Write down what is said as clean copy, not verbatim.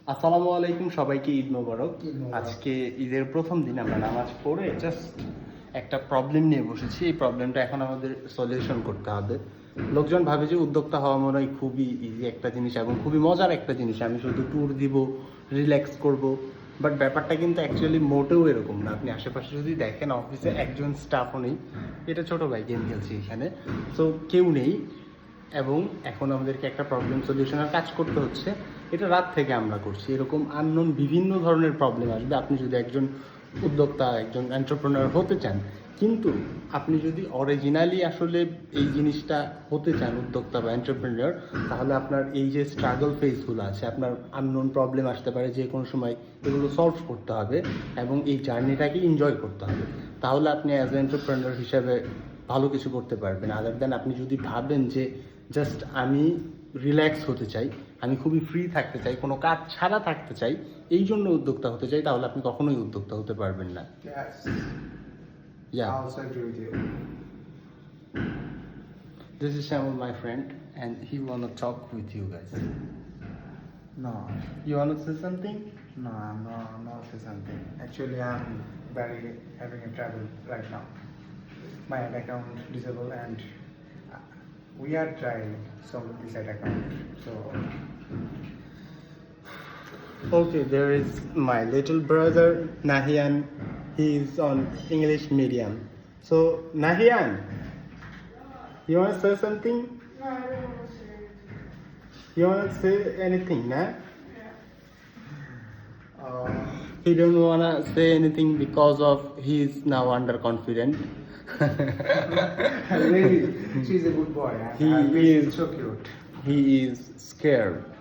আসসালামু আলাইকুম, সবাইকে ঈদ মোবারক। ঈদ মোবারক। আজকে ঈদের প্রথম দিন আমরা নামাজ পড়ে জাস্ট একটা প্রবলেম নিয়ে বসেছি। এই প্রবলেমটা এখন আমাদের সলিউশন করতে হবে। লোকজন ভাবে যে উদ্যোক্তা হওয়া মনে হয় খুবই ইজি একটা জিনিস এবং খুবই মজার একটা জিনিস, আমি শুধু ট্যুর দিব, রিল্যাক্স করব। বাট ব্যাপারটা কিন্তু অ্যাকচুয়ালি মোটেও এরকম না। আপনি আশেপাশে যদি দেখেন, অফিসে একজন স্টাফও নেই, এটা ছোট ভাই গেম খেলছে এখানে, সো কেউ নেই। এবং এখন আমাদেরকে একটা প্রবলেম সলিউশনের কাজ করতে হচ্ছে। এটা রাত থেকে আমরা করছি। এরকম আননোন বিভিন্ন ধরনের প্রবলেম আসবে। আপনি যদি একজন উদ্যোক্তা, একজন এন্টারপ্রেনার হতে চান, কিন্তু আপনি যদি অরিজিনালি আসলে এই জিনিসটা হতে চান, উদ্যোক্তা বা এন্টারপ্রেনার, তাহলে আপনার এই যে স্ট্রাগল ফেসগুলো আছে, আপনার আননোন প্রবলেম আসতে পারে যে কোনো সময়, এগুলো সলভ করতে হবে এবং এই জার্নিটাকে এনজয় করতে হবে। তাহলে আপনি অ্যাজ এ এন্টারপ্রেনার হিসাবে ভালো কিছু করতে পারবেন। আদার দেন আপনি যদি ভাবেন যে জাস্ট আমি রিল্যাক্স হতে চাই, আমি খুবই ফ্রি থাকতে চাই, কোনো কাজ ছাড়া থাকতে চাই, এই জন্য উদ্যোক্তা হতে চাই, তাহলে আপনি কখনোই উদ্যোক্তা হতে পারবেন না। Yes, I Yeah, also agree with you. this is Shamul, my friend, and he wanna talk with you guys. No, You wanna say something? no, I'm not say something. Actually, I'm very having a trouble right now. My account disabled and we are trying solve this account. So Okay, there is my little brother Nahian. He is on English medium. So Nahian, you wanna say something? No, I don't want to say anything. You wanna say anything, nah? uh, He don't wanna say anything because of he is now underconfident. really, she's a good boy. He and is- so cute. He is scared